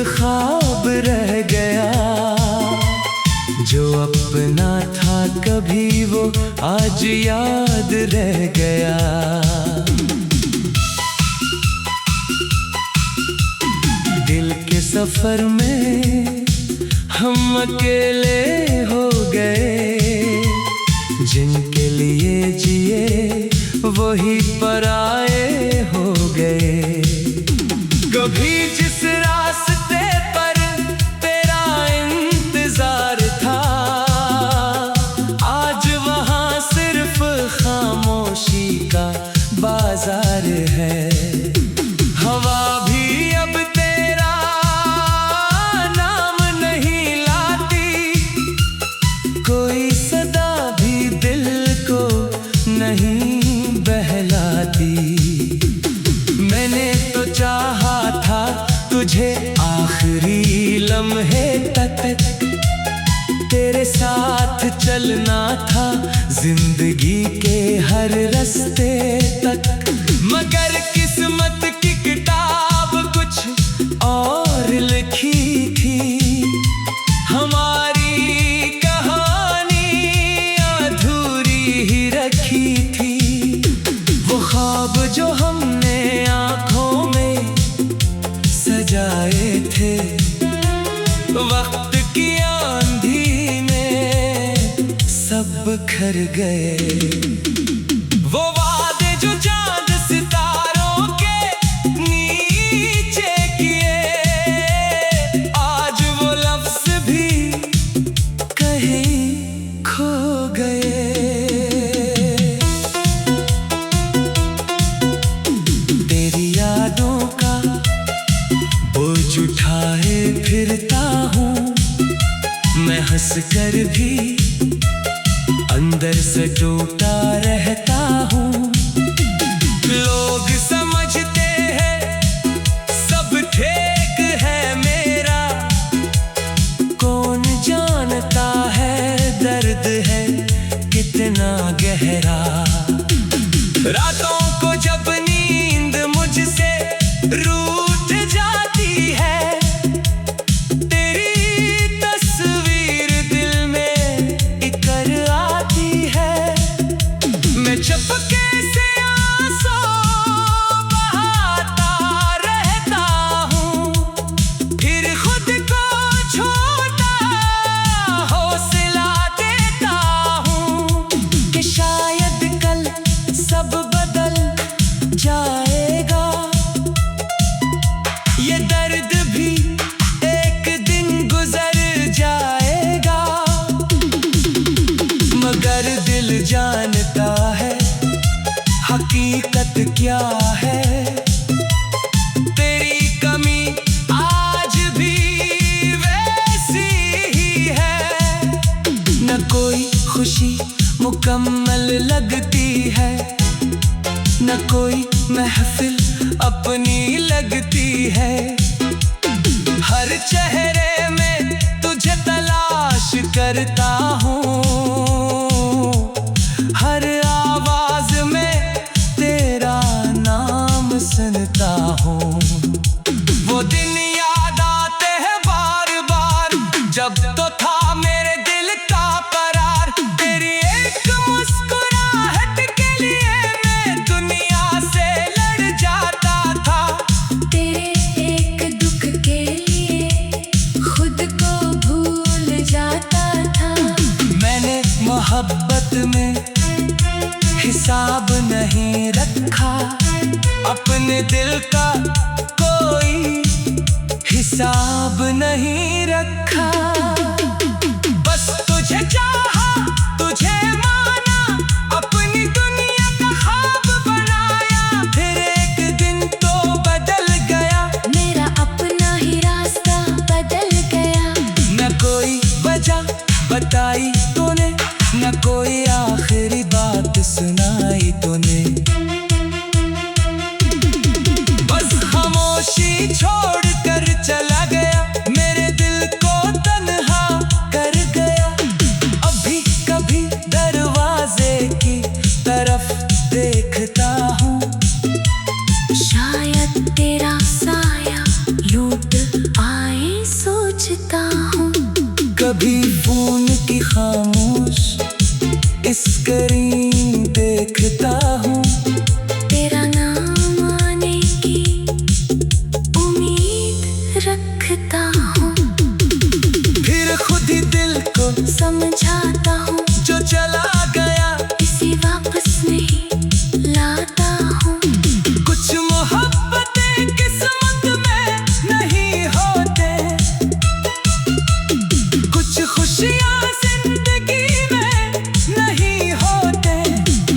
ख्वाब रह गया, जो अपना था कभी वो आज याद रह गया। दिल के सफर में हम अकेले हो गए, जिनके लिए जिए वही पराए हो गए। कभी जिस रास्ते पर तेरा इंतजार था, आज वहाँ सिर्फ खामोशी का बाजार है। हवा भी अब तेरा नाम नहीं लाती, कोई सदा भी दिल को नहीं बहलाती। मैंने तो चाहा था तुझे आखिरी लम्हे तक, तेरे साथ चलना था जिंदगी के हर रास्ते तक। मगर किस्मत की किताब कुछ और लिखी थी, हमारी कहानी अधूरी ही रखी थी। वो ख्वाब जो हमने आँखों में सजाए थे, वक्त की आंधी में सब बिखर गए। वो वादे जो चांद सितारों के नीचे किए, आज वो लफ्ज भी कहीं खो गए। तेरी यादों का बोझ उठाए फिरता हूँ मैं, हंस कर भी अंदर से टूटा रहता हूँ। लोग समझते हैं सब ठीक है मेरा, कौन जानता है दर्द है कितना गहरा। रातों को जब नींद मुझसे रूठ जाती है, तेरी तस्वीर दिल में इकर आती है। मैं चुपके से आंसू बहाता रहता हूँ, फिर खुद को छोटा हौसला देता हूँ कि शायद कल सब बदल जाएगा। ये दर्द भी एक दिन गुजर जाएगा। मगर दिल जानता है हकीकत क्या है, तेरी कमी आज भी वैसी ही है। न कोई खुशी मुकम्मल लगती है, न कोई महफिल अपनी लगती है। हर चेहरे में तुझे तलाश करता हूँ, हर आवाज में तेरा नाम सुनता हूँ। वो दिन याद आते हैं बार बार, जब तो था मेरे दिल का करार। तेरी एक मुस्कुराहट के लिए मैं दुनिया से लड़ जाता था, तेरे एक दुख के लिए खुद को भूल जाता था। मैंने मोहब्बत में हिसाब नहीं रखा, अपने दिल का कोई हिसाब नहीं रखा। बस तुझे चाहा, तुझे माना, अपनी दुनिया का ख्वाब बनाया। फिर एक दिन तो बदल गया, मेरा अपना ही रास्ता बदल गया। न कोई वजह बताई तूने, न कोई आखिरी बात सुनाई तूने। बस खामोशी छोड़ कर चला गया, मेरे दिल को तन्हा कभी फोन की खामोश स्क्रीन देखता हूँ, तेरा नाम आने की उम्मीद रखता हूँ। फिर खुद ही दिल को समझाता हूँ, जो चला गया इसे वापस नहीं लाता हूँ। कुछ मोहब्बतें किस्मत में नहीं होते, कुछ खुशियाँ जिंदगी में नहीं होते।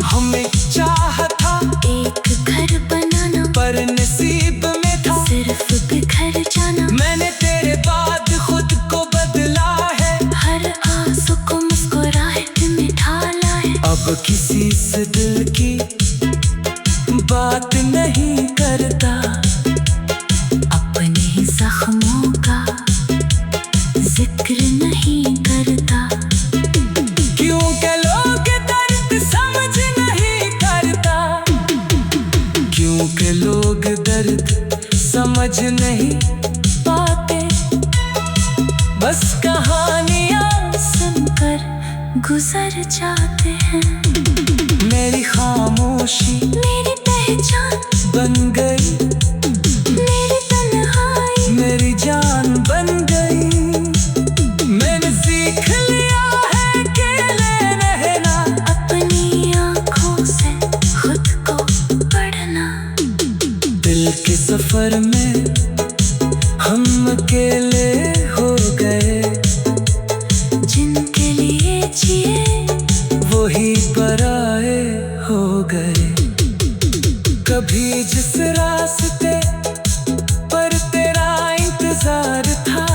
हमें चाहा था एक घर बनाना, पर नसीब में था सिर्फ बिखर जाना। मैंने तेरे बाद खुद को बदला है, हर आंसू को मुस्कुराहट में ढाला है। अब किसी से दिल की बात नहीं करता, अपने जख्मों का जिक्र नहीं करता। क्योंकि लोग दर्द समझ नहीं करता, क्योंकि लोग दर्द समझ नहीं पाते। बस कहानियाँ सुनकर गुजर जाते हैं। मेरी खामोशी मेरी पहचान बन गई, मेरी तन्हाई मेरी जान बन गई। मैंने सीख लिया है अकेले रहना, अपनी आँखों से खुद को पढ़ना। दिल के सफर में हम अकेले हो गए, जिनके लिए जिए वही पराए हो गए। कभी जिस रास्ते पर तेरा इंतजार था,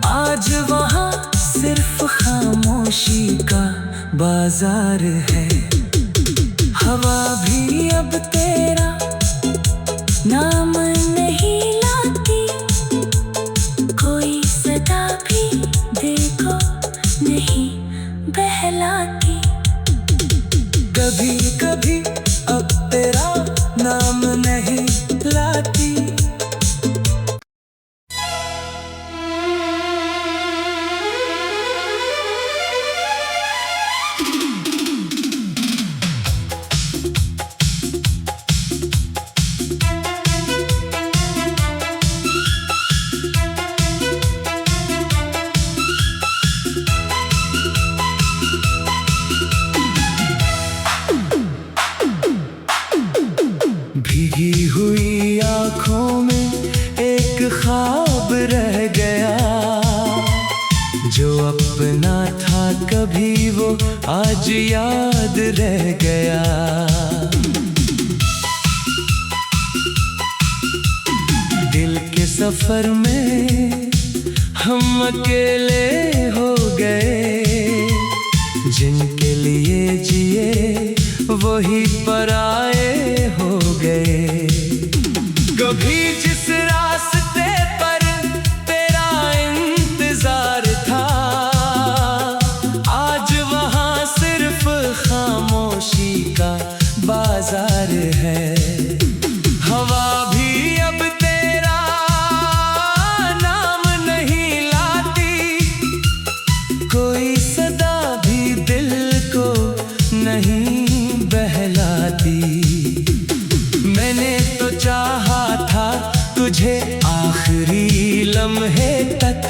आज वहाँ सिर्फ खामोशी का बाजार है। हवा भी अब तेरा नाम नहीं लाती, कोई सदा भी देखो नहीं बहलाती। कभी कभी अब तेरा नाम नहीं लाती। भीगी हुई आँखों में एक ख्वाब रह गया, जो अपना था कभी वो आज याद रह गया। दिल के सफर में हम अकेले हो गए, जिनके लिए जिए वही पराए हो गए। कभी जिस रास्ते पर तेरा इंतजार था, आज वहाँ सिर्फ खामोशी का बाजार है। हवा भी अब तेरा नाम नहीं लाती, कोई सदा भी दिल को नहीं बहलाती। मैंने तो चाहा था तुझे आखिरी लम्हे तक,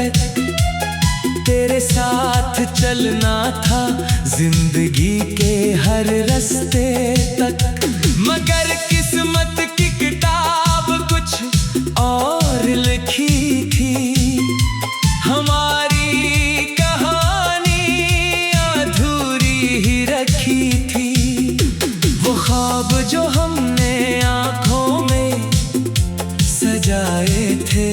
तेरे साथ चलना था जिंदगी के हर रास्ते तक। मगर किस्मत की किताब कुछ और लिखी थी, हमारी कहानी अधूरी ही रखी थी। वो ख्वाब जो हमने आँखों में सजाए थे,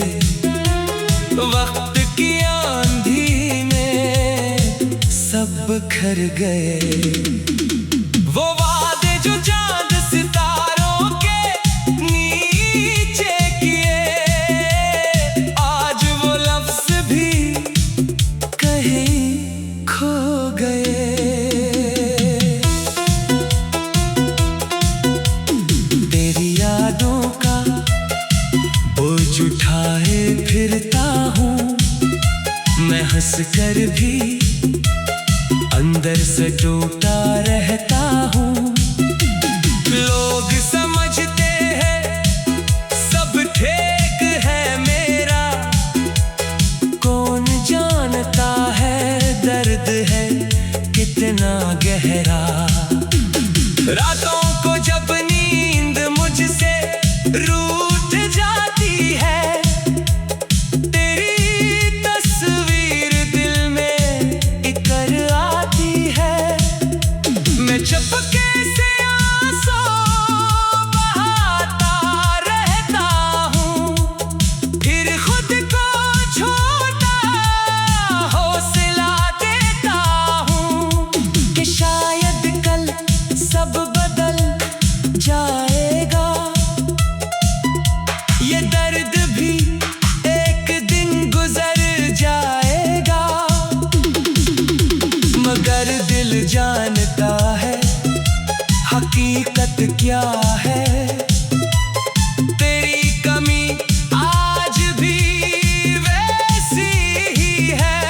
वक्त की आंधी में सब बिखर गए। वो वादे जो चांद सितारों के नीचे किए, आज वो लफ्ज भी कहीं खो गए। तेरी यादों का बोझ उठाए फिरता हूँ मैं हंस कर भी अंदर से टूटा रहता हूँ। लोग समझते हैं सब ठीक है मेरा, कौन जानता है दर्द है कितना गहरा। रातों को जब नींद मुझसे रूठ जाती है, तेरी तस्वीर दिल में इकर आती है। मैं चुपके से आंसू बहाता रहता हूँ, फिर खुद को छोटा हौसला देता हूँ कि शायद कल सब बदल जाएगा। ये दर्द भी एक दिन गुजर जाएगा, मगर दिल जानता है हकीकत क्या है। तेरी कमी आज भी वैसी ही है,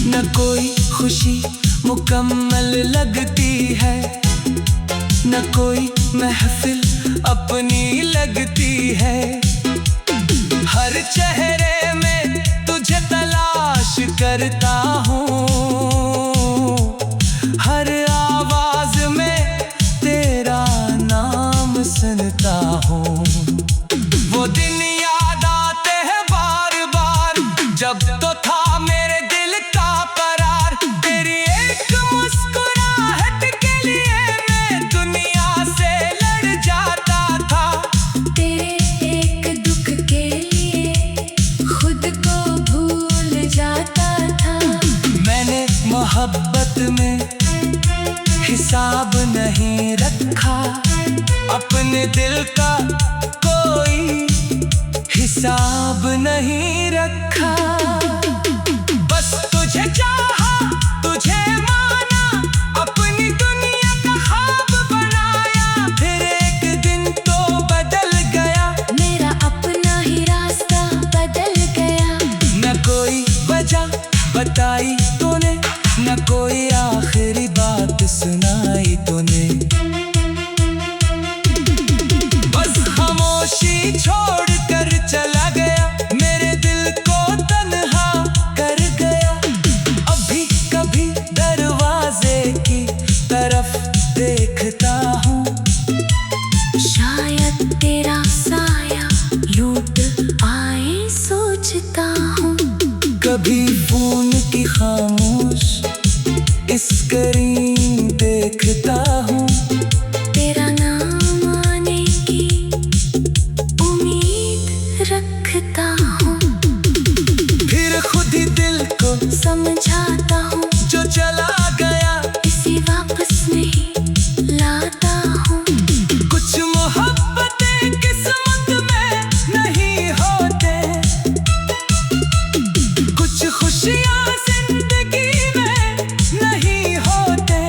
न कोई खुशी मुकम्मल लगती है, न कोई महफिल अपनी लगती है। हर चेहरे में तुझे तलाश करता हूँ, हर आवाज में तेरा नाम सुनता हूँ। वो दिन याद आते हैं बार बार, जब तो था मेरे दिल का करार। तेरी एक मुस्कुराहट के लिए मैं दुनिया से लड़ जाता था, तेरे एक दुख के लिए खुद को भूल जाता था। मैंने मोहब्बत में हिसाब नहीं रखा, अपने दिल का कोई हिसाब नहीं रखा। बस तुझे चाहा, तुझे माना, अपनी दुनिया का ख्वाब बनाया, फिर एक दिन तो बदल गया। मेरा अपना ही रास्ता बदल गया। न कोई वजह बताई तूने, न कोई आखिरी बात सुनाई तूने। बस खामोशी छोड़ कर चला गया, मेरे दिल को तन्हा कर गया। अभी कभी दरवाजे की तरफ देखता हूँ, शायद तेरा साया लूट आए सोचता हूँ। कभी फोन की खामोश स्क्रीन देखता हूँ, तेरा नाम आने की उम्मीद रखता हूँ। फिर खुद ही दिल को समझाता हूँ जो चला गया इसे वापस नहीं लाता हूँ। कुछ मोहब्बतें किस्मत में नहीं होते, कुछ खुशियाँ जिंदगी में नहीं होते।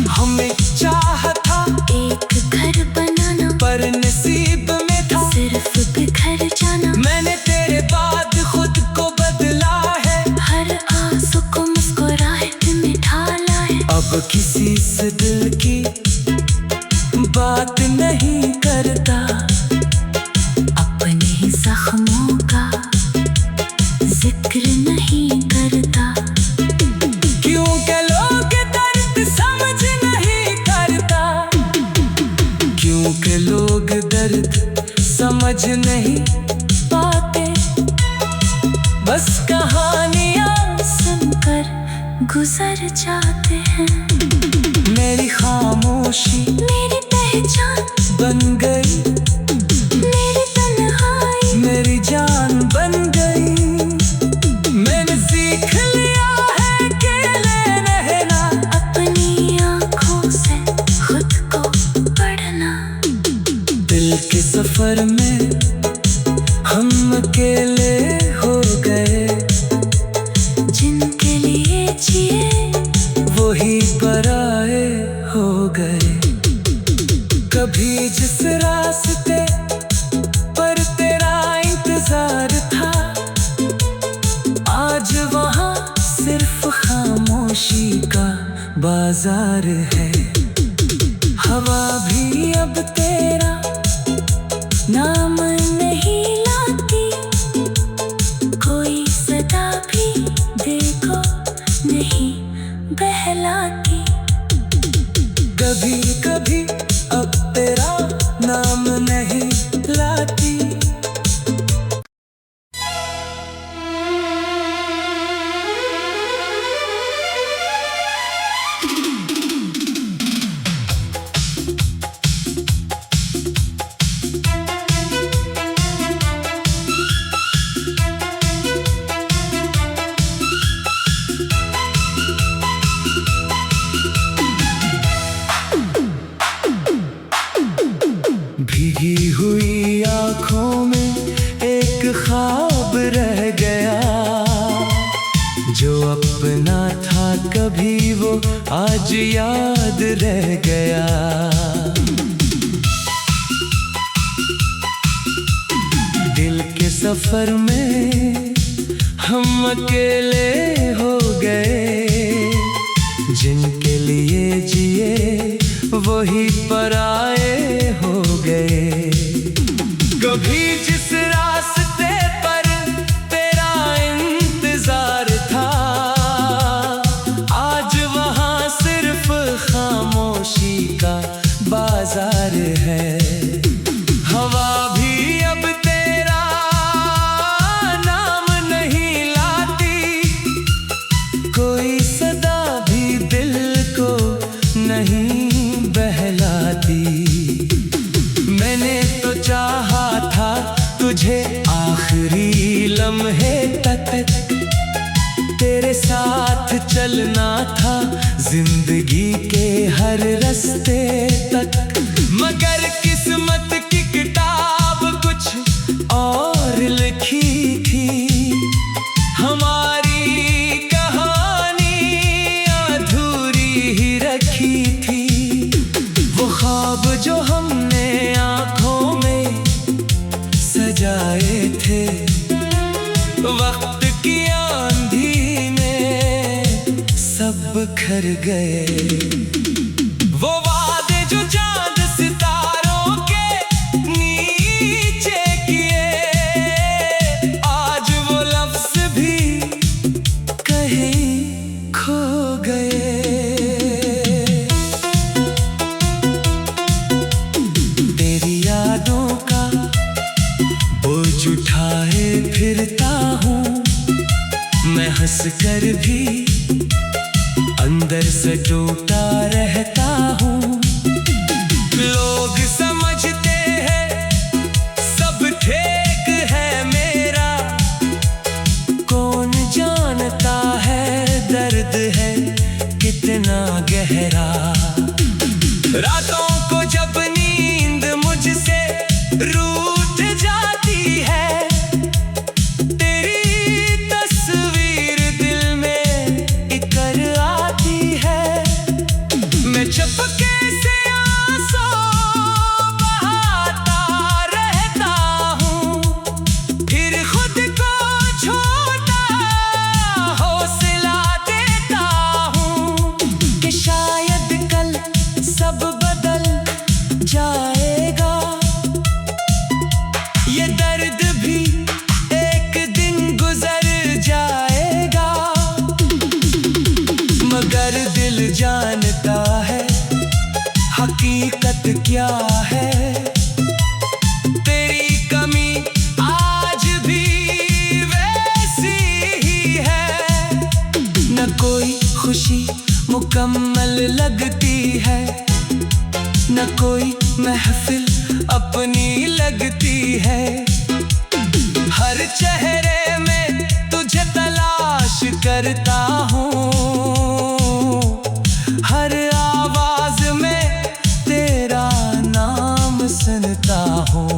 हमें चाहा था एक घर बनाना, पर नसीब में था सिर्फ बिखर जाना। मैंने तेरे बाद खुद को बदला है, हर आंसू को मुस्कुराहट में ढाला है। अब किसी से दिल की बात नहीं करता, अपने ही जख्मों का जिक्र नहीं करता। क्योंकि लोग दर्द समझ नहीं करता, क्योंकि लोग दर्द समझ नहीं पाते। बस कहानियाँ सुनकर गुजर जाते हैं। मेरी खामोशी मेरी पहचान बन गई, मेरी तन्हाई मेरी जान बन गई। मैंने सीख लिया है अकेले रहना, अपनी आँखों से खुद को पढ़ना। दिल के सफर में हम अकेले हो गए, जिनके लिए जिए वही पराए हो गए। कभी जिस रास्ते पर तेरा इंतजार था, आज वहाँ खामोशी का बाजार है। हवा भी अब तेरा नाम नहीं लाती, कोई सदा भी दिल को नहीं बहलाती। कभी कभी अब तेरा नाम नहीं लाती। भीगी हुई आँखों में एक ख्वाब रह गया, जो अपना था कभी वो आज याद रह गया। दिल के सफर में हम अकेले हो गए, जिनके लिए जिए वही पराए हो गए। कभी जिस रास्ते पर तेरा इंतजार था, आज वहाँ सिर्फ खामोशी का बाजार है। हवा भी अब तेरा नाम नहीं लाती, कोई सदा भी दिल को नहीं बहलाती। मैंने तो चाहा था तुझे आखिरी लम्हे तक, तेरे साथ चलना था जिंदगी के हर रास्ते तक। मगर किस्मत की किताब कुछ और लिखी थी, हमारी कहानी अधूरी ही रखी थी। वो ख्वाब जो हमने आँखों में सजाए थे, वक्त की आंधी में सब बिखर गए। वो वादे जो चांद सितारों के नीचे किए, आज वो लफ्ज भी कहीं खो गए। तेरी यादों का बोझ उठाए फिरता हूँ मैं, हंस कर भी अंदर से टूटा रहता हूँ। लोग समझते हैं सब ठीक है मेरा, कौन जानता है दर्द है कितना गहरा। रातों को जब नींद मुझसे रूठ जाती है, तेरी तस्वीर दिल में इकर आती है। मैं चुपके से आंसू बहाता रहता हूँ, फिर खुद को छोटा हौसला देता हूँ कि शायद कल सब बदल जाएगा। ये दर्द भी एक दिन गुजर जाएगा, मगर दिल जानता है हकीकत क्या है। तेरी कमी आज भी वैसी ही है, न कोई खुशी मुकम्मल लगती है, न कोई महफिल अपनी लगती है। हर चेहरे में तुझे तलाश करता हूँ, हर आवाज में तेरा नाम सुनता हूँ।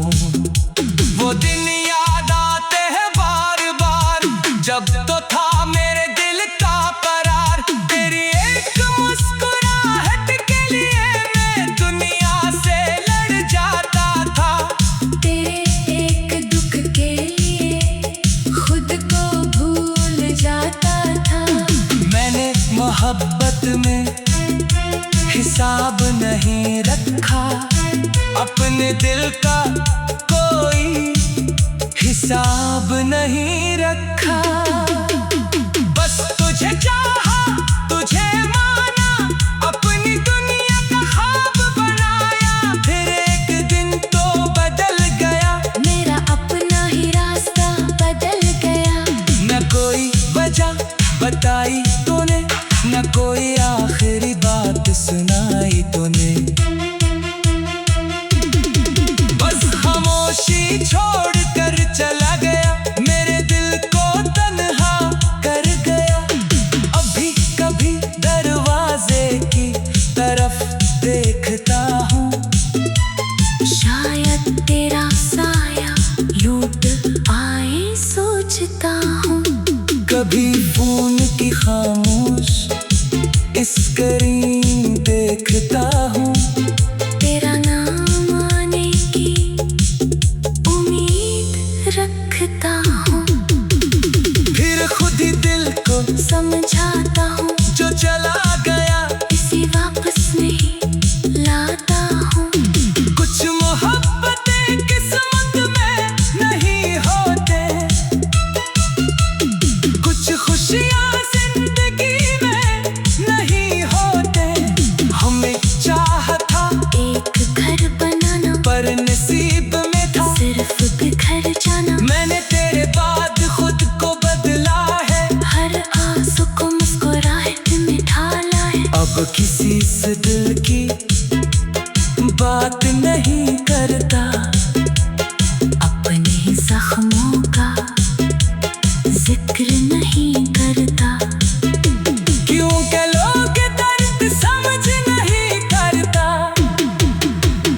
वो दिन याद आते हैं बार बार, जब तो था मेरे दिल का करार। तेरी एक मुस्कुराहट के लिए मैं दुनिया से लड़ जाता था, तेरे एक दुख के लिए मोहब्बत में हिसाब नहीं रखा, अपने दिल का कोई हिसाब नहीं रखा। बस तुझे चाहा, तुझे माना, अपनी दुनिया का ख्वाब बनाया, फिर एक दिन तो बदल गया, मेरा अपना ही रास्ता बदल गया। न कोई वजह बताई तूने, न कोई आखिरी बात सुनाई तूने। बस खामोशी छोड़ कर चला गया, मेरे दिल को तन्हा कर गया। अभी कभी दरवाजे की तरफ देखता हूँ, शायद तेरा साया लूट आए सोचता हूँ। कभी फोन की खामोश स्क्रीन देखता हूँ, तेरा नाम आने की उम्मीद रखता हूँ। फिर खुद ही दिल को समझाता हूँ, जो चला गया इसी वापस नहीं लाता हूँ। कुछ मोहब्बतें किस्मत में नहीं होते, कुछ खुशियाँ जिंदगी में नहीं होते। हमें चाहा था एक घर बनाना, पर नसीब में था सिर्फ बिखर जाना। मैंने तेरे बाद खुद को बदला है, हर आंसू को मुस्कुराहट में ढाला है। अब किसी से दिल की बात नहीं करता, अपने जख्मों का जिक्र नहीं करता। क्योंकि लोग दर्द समझ नहीं करता,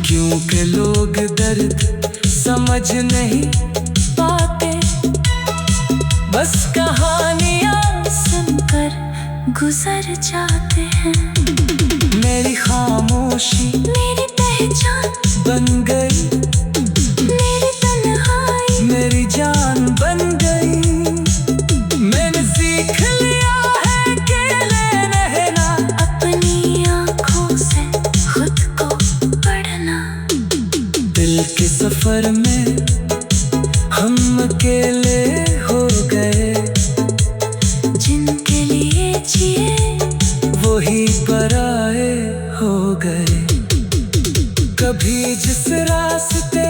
क्योंकि लोग दर्द समझ नहीं पाते। बस कहानियाँ सुनकर गुजर जाते हैं। मेरी खामोशी मेरी पहचान बन गई, मेरी तन्हाई मेरी जान बन गई। मैंने सीख लिया है अकेले रहना, अपनी आँखों से खुद को पढ़ना। दिल के सफर में हम अकेले हो गए, जिनके लिए जिए वही पराए हो गए। कभी जिस रास्ते